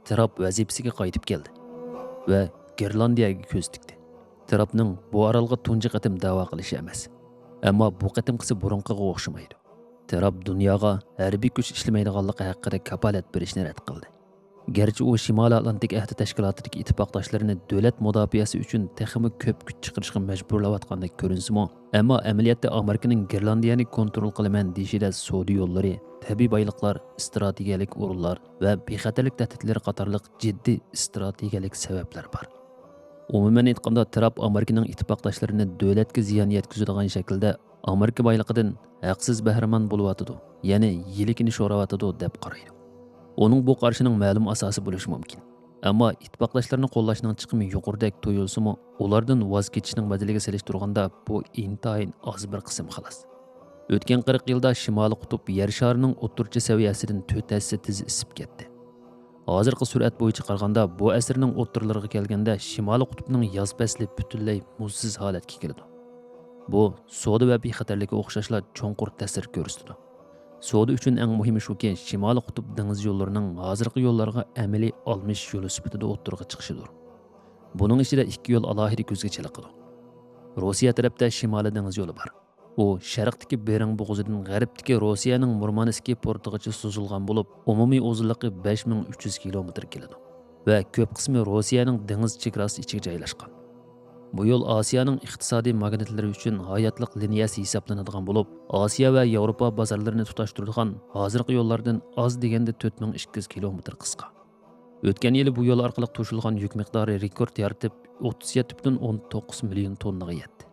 Trump vazifasiga qaytib keldi va Gerlandiyaga ko'z tikdi. Trumpning bu orolga tunji qatim da'vo qilishi emas. Ammo bu qatimqisi burunqiga o'xshamaydi. Trump dunyoga harbiy kuch ishlamaydiganligi haqida kapolat berishni rad qildi. Gerçi u Shimoliy Atlantik ahdi tashkilotidagi ittifoqdoshlarini davlat mudofaasi uchun texmi ko'p kuch chiqarishga majburlayotgandek ko'rinsimi, ammo amaliyotda Amerikaning Gerlandiyani kontrol qilaman deyishida savdo yo'llari, tabiiy boyliqlar, strategiyalik o'rinlar va bexatarlik tahdidlari qatorliq jiddiy strategiyalik sabablar bor. Umuman aytganda, Trump Amerikaning ittifoqdoshlarini davlatga ziyon yetkazadigan shaklda Amerika boyliqidan haqsiz bahramand bo'lyotidi, ya'ni yilikini sho'rayotidi deb qaraydi. Onun bu qarşının ma'lum asosi bo'lishi mumkin. Ammo ittifoqdoshlarni qo'llashning chiqimi yuqoridek to'yilsa-mu, ulardan voz kechishning badaliga solishtirganda bu intayin oz bir qism xolos. O'tgan 40 yilda Shimoliy qutb yer sharining o'rtacha saviyasidan 4 hassa tez isib ketdi. Hozirgi sur'at bo'yicha qaraganda bu asrning o'rtalariga kelganda Shimoliy qutbning yoz fasli butunlay muzsiz holatga keladi. Bu savdo va bexatarlikka o'xshashlar cho'nqur ta'sir ko'rsatadi. Savdo uchun eng muhimi shuki, Shimoliy qutb dengiz yo'llarining hozirgi yo'llarga amaliy olmish yo'li sifatida o'rtaga chiqishidir. Buning ichida ikki yo'l alohida ko'zga chaliqadi. Rossiya tarafda Shimoliy dengiz yo'li bor. U sharqdagi Bering bo'g'ozidan g'arbdagi Rossiyaning Murmansk portigacha suzilgan bo'lib, umumiy uzunligi 5300 kilometr keladi va ko'p qismi Rossiyaning dengiz chegarasi ichiga joylashgan. Bu yo'l Osiyoning iqtisodiy magnetlari uchun hayotliq liniyasi hisoblanadigan bo'lib, Osiyo va Yevropa bozorlarini tutashtiradigan hozirgi yo'llardan oz deganda 4200 kilometr qisqa. O'tgan yili bu yo'l orqali to'shilgan yuk miqdori rekord yaratib 37,19 million tonnaga yetdi.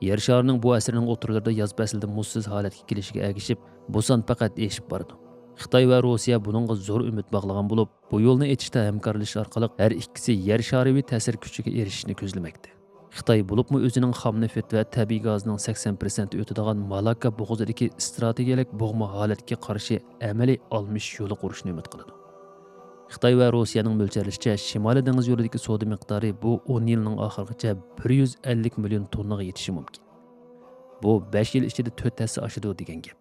Yer sharining bu asrning o'tirlarida yoz faslida muzsiz holatga kelishiga ergishib, bu son faqat eshib bordi. Xitoy va Rossiya buningga zo'r umid bog'lagan bo'lib, bu yo'lni etishda hamkorlashish orqali har ikkisi yer shariviy ta'sir kuchiga erishishni ko'zlamoqda. Xitoy bo'libmi o'zining xom neft va tabiiy gazning 80% o'tadigan Malakka bo'g'ozidagi strategiyalik bo'g'ma holatga qarshi amaliy olmish yo'li qurishni umid qiladi. Xitoy va Rossiyaning mo'ljallashicha Shimoliy dengiz yo'lidagi savdo miqdori bu 10 yilning oxirigacha 150 million tonnaga yetishi mumkin. Bu 5 yil ichida 4 hassa oshadi degan gap.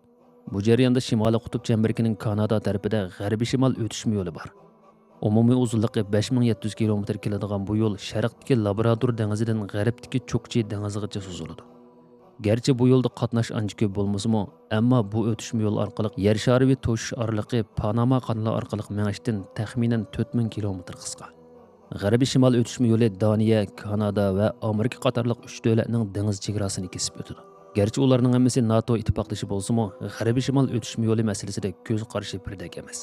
Bu jarayonda Shimoliy qutb chemberining Kanada tarafida g'arbiy shimol o'tishma yo'li bor. Umumiy uzunligi 5700 kilometr keladigan bu yo'l sharqdagi Labrador dengizidan g'arbdagi Chukchi dengizigacha suziladi. Gerçi bu yo'lda qatnash ancha ko'p bo'lmasa-mu, ammo bu o'tishma yo'l orqali yer shariviy to'shish oraliqi Panama kanali orqali mengishdan taxminan 4000 kilometr qisqa. G'arbiy shimol o'tishma yo'li Daniya, Kanada va Amerika qatorliq 3 davlatning dengiz chegarasini kesib o'tadi. Gerçi ularning hammasi NATO ittifoqdoshi bo'lsa-mu, g'arbiy shimol o'tishma yo'li masalasida ko'z qarashi birdek emas.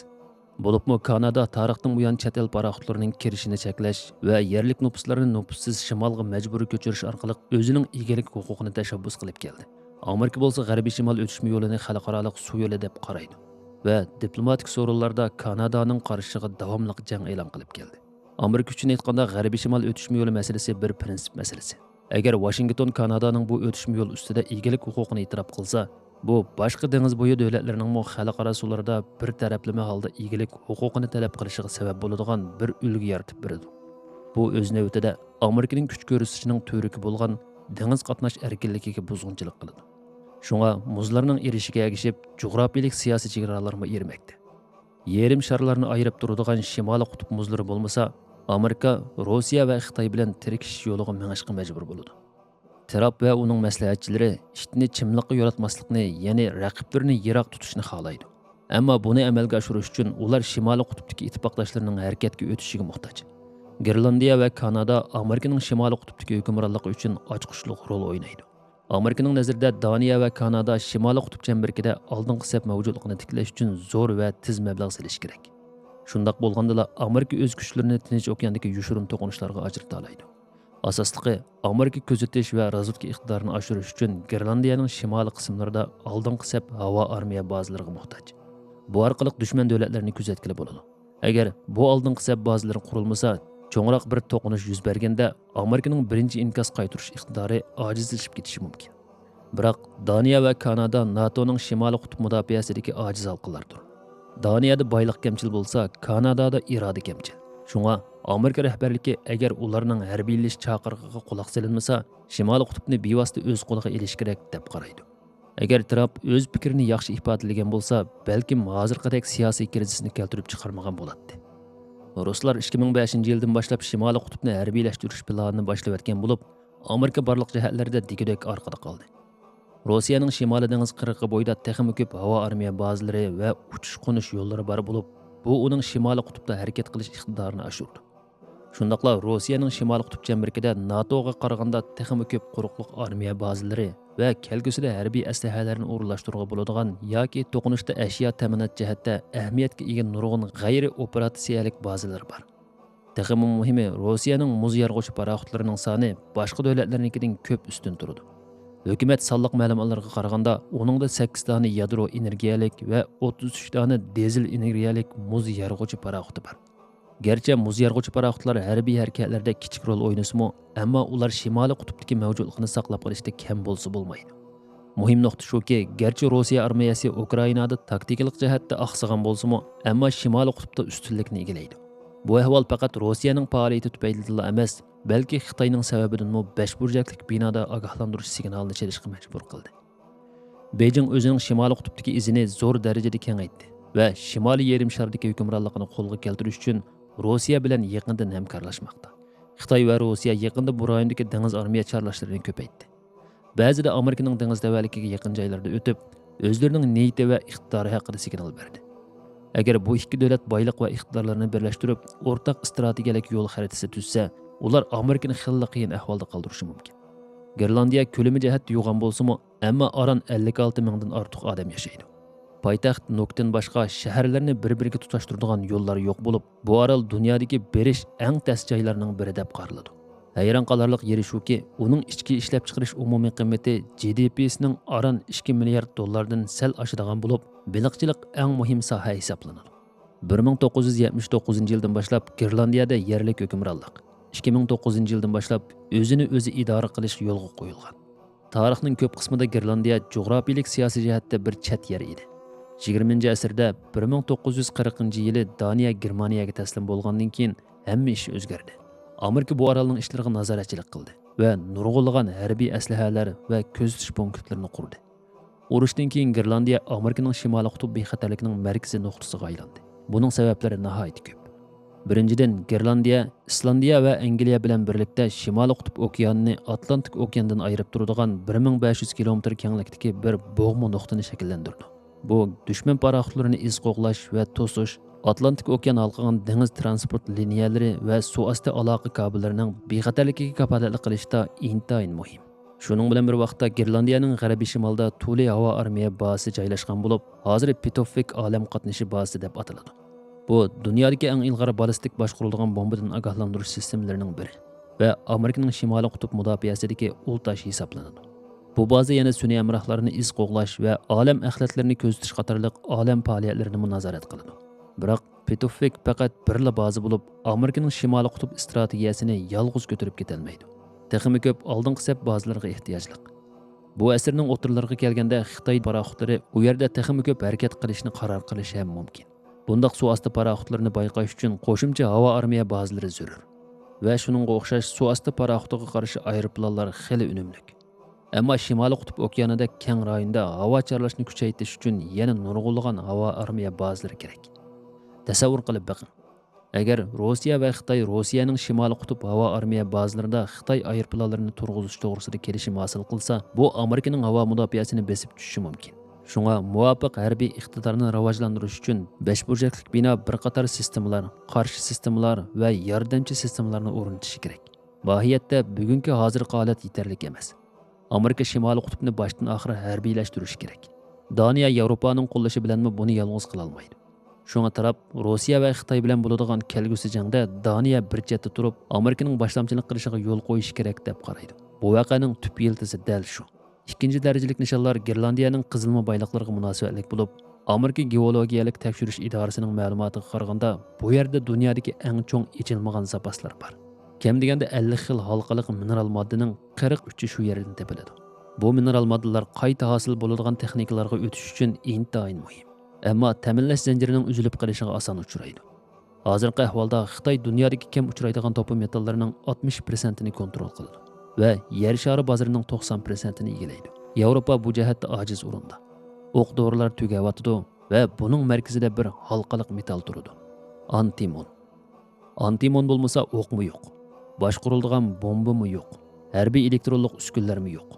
Bo'libmi Kanada tarixdan buyon chet el paraxotlarining kirishini cheklash va yerlik nupuslarni nupussiz shimolga majburiy ko'chirish orqali o'zining egalik huquqini tashabbus qilib keldi. Amerika bo'lsa g'arbiy shimol o'tishma yo'lini xalqaro suv yo'li deb qaraydi va diplomatik so'rovlarda Kanadaning qarshiga davomli jang e'lon qilib keldi. Amerika uchun aytganda g'arbiy shimol o'tishma yo'li masalasi bir prinsip masalasi. Agar Washington Kanadaning bu o'tishma yo'l ustida egalik huquqini e'tirof qilsa, bu boshqa dengiz bo'yi davlatlarining xalqaro suvlarda bir taraflama holda egalik huquqini talab qilishiga sabab bo'ladigan bir ulgu yaratib beradi. Bu o'z navbatida Amerikaning kuch ko'rsatishining to'riki bo'lgan dengiz qatnash erkinligiga buzg'unchilik qiladi. Shunga muzlarning erishiga ergishib, jo'grafiyalik siyosiy chegaralarga ermakdi. Yerim sharlarni ayirib turadigan Shimoliy qutb muzlari bo'lmasa, Amerika, Rossiya va Xitoy bilan tirikishish yo'liga mengishga majbur bo'ladi. Trump va uning maslahatchilari ishni chimliqqa yo'latmaslikni, ya'ni raqiblarini yiroq tutishni xohlaydi. Ammo buni amalga oshirish uchun ular Shimoliy qutbdagi ittifoqdoshlarining harakatga o'tishiga muhtoj. Gerlandiya va Kanada Amerikaning Shimoliy qutbdagi hukmronligi uchun ochqishliq rol o'ynaydi. Amerikaning nazarida Daniya va Kanada Shimoliy qutb chamberida oldingi saf mavjudligini tiklash uchun zo'r va tez mablag' solish kerak. Shundaq bo'lganda Amerika o'z kuchlarini Tinch okeandagi yoshirin to'qinishlarga ajrata oladi. Asosligi Amerika kuzatish va razvedka iqtidorini oshirish uchun Gerlandiyaning shimoliy qismlarida oldingi saf havo armiya bazalariga muhtoj. Bu orqali dushman davlatlarini kuzatgili bo'ladi. Agar bu oldingi saf bazalari qurilmasa, cho'ngroq bir to'qinish yuz berganda Amerikaning birinchi inkas qaytarish iqtidori ojizlashib ketishi mumkin. Biroq Daniya va Kanada NATOning shimoliy qutb mudofaasidagi ojiz halqalardir. Daniyada boyliq kamchil bo'lsa, Kanadada iroda kamchil. Shunga Amerika rahbarligi agar ularning harbiylash chaqirig'iga quloq solinmasa, Shimoliy qutbni bevosita o'z qo'liga elish kerak deb qaraydi. Agar Trump o'z fikrini yaxshi ifodalagan bo'lsa, balkim hozirgidek siyosiy krizisni keltirib chiqarmagan bo'ladi. Ruslar 2005-yildan boshlab Shimoliy qutbni harbiylashtirish planini boshlab o'tgan bo'lib, Amerika barliq jihatlarda digidek orqada qoldi. Rossiyaning Shimoliy dengiz qirg'og'i bo'yida texnik ko'p havo armiya bazalari va uchish-qo'nish yo'llari bor bo'lib, bu uning Shimoliy qutbda harakat qilish iqtidorini oshirdi. Shundaqla Rossiyaning Shimoliy qutb jamg'armasiga NATOga qaraganda texnik ko'p quruqliq armiya bazalari va kelgusida harbiy aslahalarni o'rinlashtirishga bo'ladigan yoki to'qinishda ashyo ta'minot jihatda ahamiyatga ega nurg'un g'ayri operatsiyalik bazalar bor. Texmi muhimi, Rossiyaning muz yarg'uvchi paraxodlarining soni boshqa davlatlarnikidan ko'p ustun turadi. Hukumat sonliq ma'lumotlarga qaraganda, uningda 8 dona yadro energiyalik va 33 dona dizel energiyalik muz yarg'uvchi paraxodi bor. Gerçi muz yarg'uvchi paraxodlar harbiy harakatlarda kichik rol o'ynasimi, ammo ular Shimoliy qutbdagi mavjudligini saqlab qolishda kam bo'lsa bo'lmaydi. Muhim nuqta shuki, garchi Rossiya armiyasi Ukrainada taktikalik jihatda oqsagan bo'lsa-mu, ammo Shimoliy qutbda ustunlikni egallaydi. Bu ahvol faqat Rossiyaning faoliyati tufaylidan emas, balki Xitoyning sababidanmi 5 burjaklik binoda ogohlantirish signalini chelishga majbur qildi. Beijing o'zining Shimoliy qutbdagi izini zo'r darajada kengaytdi va Shimoliy yarim shardagi hukmronligini qo'lga keltirish uchun Rossiya bilan yaqindan hamkorlashmoqda. Xitoy va Rossiya yaqinda bu rayondagi dengiz armiya chorlashlarini ko'paytdi. Ba'zida Amerikaning dengiz davalikiga yaqin joylarda o'tib, o'zlarining niyati va iqtidori haqida signal berdi. Agar bu ikki davlat boyliq va iqtidorlarini birlashtirib, o'rtaq strategiyalik yo'l xaritasi tuzsa, ular Amerikani xilli qiyin ahvolda qoldirishi mumkin. Grenlandiya ko'lami jihatda yo'g'on bo'lsa-mu, ammo oran 56 mingdan ortiq odam yashaydi. Poytaxt Nukdan boshqa shaharlarni bir-biriga tutashtiradigan yo'llar yo'q bo'lib, bu orol dunyodagi berish eng tas joylarning biri deb qaraladi. Hayron qolarliq yeri shuki, uning ichki ishlab chiqarish umumiy qiymati GDP-sining oran 2 milliard dollardan sal oshadigan bo'lib, baliqchilik eng muhim soha hisoblanadi. 1979-yildan boshlab Grenlandiyada yerlik hukmronlik, 2009-yildan boshlab o'zini o'zi idora qilish yo'lga qo'yilgan. Tarixning ko'p qismida Grenlandiya jo'grafiylik siyosiy jihatda bir chet yer edi. 20-asrda 1940-yili Daniya Germaniyaga taslim bo'lgandan keyin hamma ish o'zgardi. Amerika bu orolning ishlariga nazoratchilik qildi va nurg'unlagan harbiy aslahalar va ko'zitish punktlarini qurdi. Urushdan keyin Grenlandiya Amerikaning Shimoliy qutb bexatarligining markaziy nuqtasiga aylandi. Buning sabablari nihoyat ko'p. Birinchidan, Grenlandiya, Islandiya va Angliya bilan birlikda Shimoliy qutb okeanini Atlantik okeandan ayirib turadigan 1500 kilometr kenglikdagi bir bo'g'ma nuqtani shakllantirdi. Bu dushman paraxodlarini iz qo'g'lash va to'sish, Atlantik okean halqagan dengiz transport liniyalari va suvosti aloqa kabellarining bexatarligiga kafolatlik qilishda intayin muhim. Shuning bilan bir vaqtda Grenlandiyaning g'arbiy shimolida Tuli havo armiya bazasi joylashgan bo'lib, hozir Pitofik olam qatnashi bazasi deb ataladi. Bu dunyodagi eng ilg'or ballistik boshqariladigan bombadan ogohlantirish sistemlarining biri va Amerikaning Shimoliy qutb mudofaasidagi ultash hisoblanadi. Bu baza yana sun'iy hamrohlarni iz qo'g'lash va olam axlatlarini ko'zitish qatorliq olam faoliyatlarini nazorat qiladi. Biroq Pitofik faqat birla baza bo'lib, Amerikaning Shimoliy qutb strategiyasini yolg'iz ko'tarib ketolmaydi. Texmi ko'p oldingi saf bazalarga ehtiyojli. Bu asrning o'tirlariga kelganda Xitoy paraxodlari u yerda texmi ko'p harakat qilishni qaror qilishi ham mumkin. Bundaq suvosti paraxodlarini bayqash uchun qo'shimcha havo armiya bazalari zarur. Va shuningga o'xshash suvosti paraxodiga qarshi aeroplanlar xili unumli. Ammo Shimoliy qutb okeanida keng rayonda havo chorlashni kuchaytirish uchun yana nurg'unlagan havo armiya bazalari kerak. Tasavvur qilib boqing. Agar Rossiya va Xitoy Rossiyaning Shimoliy qutb havo armiya bazalarida Xitoy aeroplanlarini turg'izish to'g'risida kelishim hosil qilsa, bu Amerikaning havo mudofaasini besib tushishi mumkin. Shunga muvofiq harbiy iqtidorni rivojlantirish uchun 5 burjaklik bino bir qator sistemalar, qarshi sistemalar va yordamchi sistemalarni o'rnatish kerak. Mohiyatda bugungi hozirgi holat yetarli emas. Amerika Shimoliy qutbni boshdan oxir harbiylashtirish kerak. Daniya Yevropaning qo'llashi bilanmi buni yolg'iz qila olmaydi. Shunga taraf Rossiya va Xitoy bilan bo'ladigan kelgusi jangda Daniya bir chetda turib, Amerikaning boshlamchilik qilishiga yo'l qo'yish kerak deb qaraydi. Bu voqeaning tub yiltisi dal shu. Ikkinchi darajalik nishonlar Grenlandiyaning qizilma bayliqlariga munosabatlik bo'lib, Amerika geologiyalik tekshirish idorasining ma'lumotiga qaraganda, bu yerda dunyodagi eng cho'ng ichilmagan zapaslar bor. Kam deganda 50 xil halqaliq mineral moddaning 43 shu yerdan topiladi. Bu mineral moddalar qayta hosil bo'ladigan texnikalarga o'tish uchun intayin muhim. Ammo ta'minlash zanjirining uzilib qolishiga oson uchraydi. Hozirgi ahvolda Xitoy dunyodagi kam uchraydigan to'pim metallarining 60%ni kontrol qiladi va yer shari bozorining 90%ni egallaydi. Yevropa bu jihatda ojiz o'rinda. O'q-dorilar tugayotdi va buning markazida bir halqaliq metall turadi. Antimon. Antimon bo'lmasa o'qmi yo'q. Boshquriladigan bombami yo'q. Harbiy elektronlik uskunlarmi yo'q.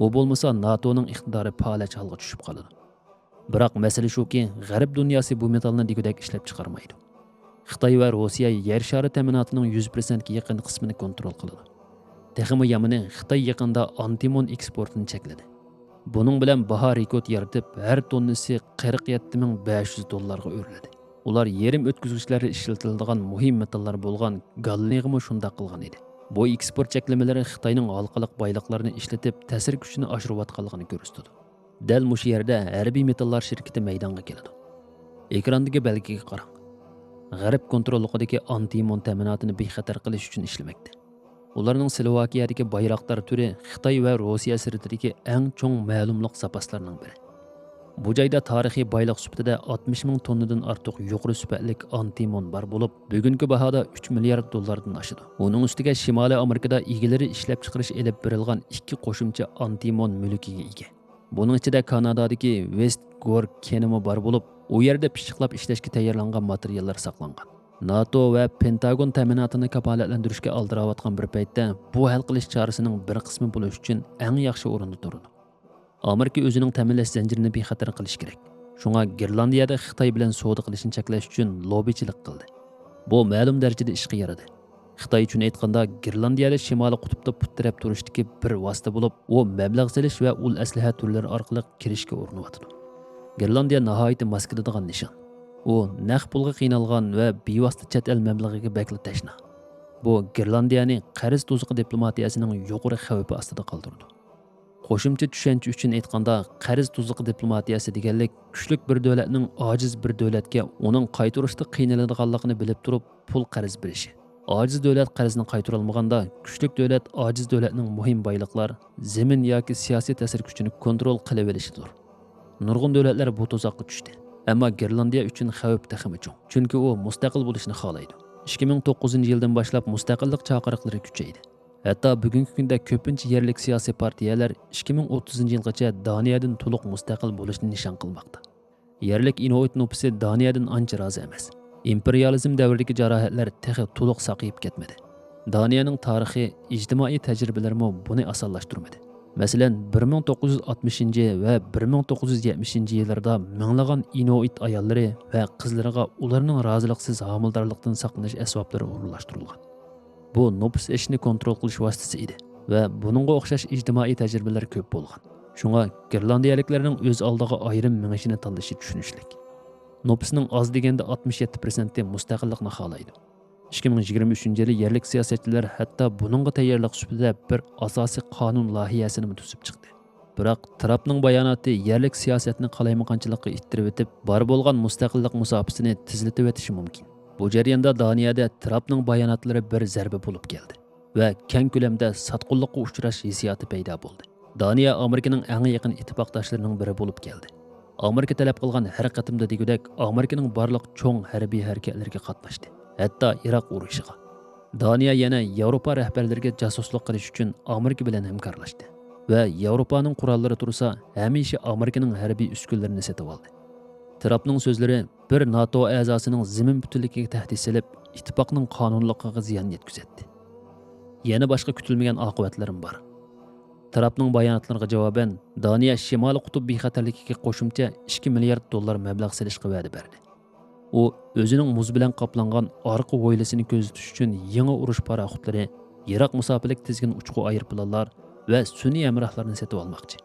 U bo'lmasa NATOning iqtidori palach holga tushib qoladi. Biroq masala shuki, G'arb dunyosi bu metallni degudek ishlab chiqarmaydi. Xitoy va Rossiya yer shari ta'minotining 100% ga yaqin qismini kontrol qiladi. Texmi yamini Xitoy yaqinda antimon eksportini chekladi. Buning bilan baho rekord yaratib, har tonnasi $47,500 ga o'riladi. Ular yerim o'tkazgichlarda ishlatiladigan muhim metallar bo'lgan galleniyni shunday qilgan edi. Bu eksport cheklamalari Xitoyning halqaliq boyliqlarini ishlatib, ta'sir kuchini oshirayotganligini ko'rsatadi. Dal mush yerda harbiy metallar shirkati maydonga keladi. Ekrandagi belgiga qarang. G'arb kontrolligidagi antimon ta'minotini bexatar qilish uchun ishlamoqda. Ularning Slovakiyadagi bayroqlar turi Xitoy va Rossiya sirtidagi eng cho'ng ma'lumlik zapaslarning biri. Bu joyda tarixiy boyliq sifatida 60,000 tonnadan ortiq yuqori sifatlik antimon bor bo'lib, bugungi bahoda $3 milliard dan oshadi. Uning ustiga Shimoliy Amerikada egalari ishlab chiqarish elib berilgan ikki qo'shimcha antimon mulkiga ega. Buning ichida Kanadadagi West Gore kenimi bor bo'lib, u yerda pishiqlab ishlashga tayyorlangan materiallar saqlangan. NATO va Pentagon ta'minotini kafolatlantirishga aldirayotgan bir paytda bu hal qilish chorasining bir qismi bo'lish uchun eng yaxshi o'rinda turadi. Amerika o'zining ta'minlash zanjirini bexatar qilish kerak. Shunga Gerlandiyada Xitoy bilan savdo qilishni cheklash uchun lobbichilik qildi. Bu ma'lum darajada ishga yaradi. Xitoy uchun aytganda Gerlandiyada Shimoliy qutbda putirab turishdagi bir vosita bo'lib, u mablag' selish va ul aslaha turlari orqali kirishga uriniyotir. Gerlandiya nihoyat mos keladigan nishon. U naq pulga qiynalgan va bevosita chet el mablag'iga bakli tashna. Bu Gerlandiyani qarz to'ziqi diplomatiyasining yuqori xavfi ostida qoldirdi. Qo'shimcha tushuncha uchun aytganda, qarz to'ziqi diplomatiyasi deganlik kuchli bir davlatning ojiz bir davlatga uning qaytarishda qiynaladiganligini bilib turib pul qarz berishi. Ojiz davlat qarzni qaytara olmaganda, kuchli davlat ojiz davlatning muhim boyliqlar, zamin yoki siyosiy ta'sir kuchini kontrol qilib olishidir. Nurg'un davlatlar bu tuzoqqa tushdi. Ammo Gerlandiya uchun xavf taxmi cho'ng, chunki u mustaqil bo'lishni xohlaydi. 2009-yildan boshlab mustaqillik chaqiriqlari kuchaydi. Hatto bugungi kunda ko'pincha yerlik siyosiy partiyalar 2030-yilgacha Daniyadan to'liq mustaqil bo'lishni nishon qilmoqda. Yerlik Inuit nupusi Daniyadan ancha rozi emas. İmperializm davridagi jarohatlar texi to'liq saqayib ketmadi. Daniyaning tarixiy, ijtimoiy tajribalarimi buni osonlashtirmadi. Masalan, 1960 va 1970 yillarda minglagan Inuit ayollari va qizlariga ularning roziliksiz homildorlikdan saqlanish asboblari o'rinlashtirilgan. Bu nupus ishini kontrol qilish vositasi edi va buningga o'xshash ijtimoiy tajribalar ko'p bo'lgan. Shunga Gerlandiyaliklarning o'z oldiga ayrim mingishini tanlashi tushunishlik. Nupusning oz deganda 67% mustaqillikni xohlaydi. 2023-yili yerlik siyosatchilar hatto buningga tayyorlik sifatida bir asosiy qonun loyihasini tuzib chiqdi. Biroq Trumpning bayonoti yerlik siyosatni qalaymaqonchilikqa ittirib o'tib, bor bo'lgan mustaqillik musofasini tezlatib o'tishi mumkin. Bu jarayonda Daniyada Trumpning bayonotlari bir zarba bo'lib keldi va keng ko'lamda sotqinlikqa uchrash hissiyoti paydo bo'ldi. Daniya Amerikaning eng yaqin ittifoqdoshlarining biri bo'lib keldi. Amerika talab qilgan har qatimda degudek Amerikaning barliq cho'ng harbiy harakatlariga qatnashdi. Hatto Iroq urushiga. Daniya yana Yevropa rahbarlariga jasuslik qilish uchun Amerika bilan hamkorlashdi va Yevropaning qurollari tursa, hamisha Amerikaning harbiy uskunlarini sotib oldi. Trumpning so'zlari bir NATO a'zosining zamin butunligiga tahdid solib, ittifoqning qonunligiga ziyon yetkazdi. Yana boshqa kutilmagan oqibatlarim bor. Trumpning bayonotlariga javoban Daniya Shimoliy qutb bexatarligiga qo'shimcha $2 milliard mablag' solishga va'da berdi. U o'zining muz bilan qoplangan orqa o'ylasini ko'zitish uchun yangi urush paraxotlari, yiroq musofirlik tizgin uchqu aeroplanlar va sun'iy hamrohlarni sotib olmoqchi.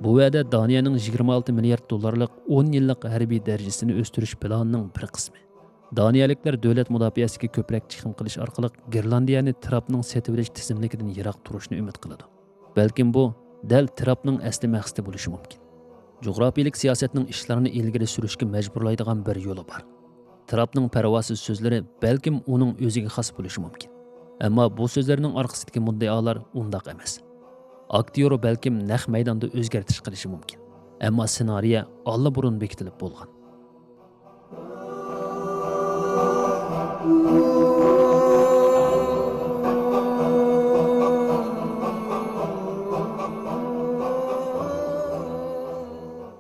Bu va'da Daniyaning $26 milliard 10 yillik harbiy darajasini o'stirish planining bir qismi. Daniyaliklar davlat mudofaasiga ko'proq chiqim qilish orqali Gerlandiyani Trumpning sotib olish tizimligidan yiroq turishni umid qiladi. Balkim bu dal Trumpning asli maqsadi bo'lishi mumkin. Jug'rofiylik siyosatning ishlarini ilgari surishga majburlaydigan bir yo'li bor. Trumpning parvosiz so'zlari balkim uning o'ziga xos bo'lishi mumkin. Ammo bu so'zlarning orqasidagi muddaolar undaq emas. Aktyor balkim naq maydonda o'zgartirish qilishi mumkin. Ammo ssenariy allaburun bekitilib bo'lgan.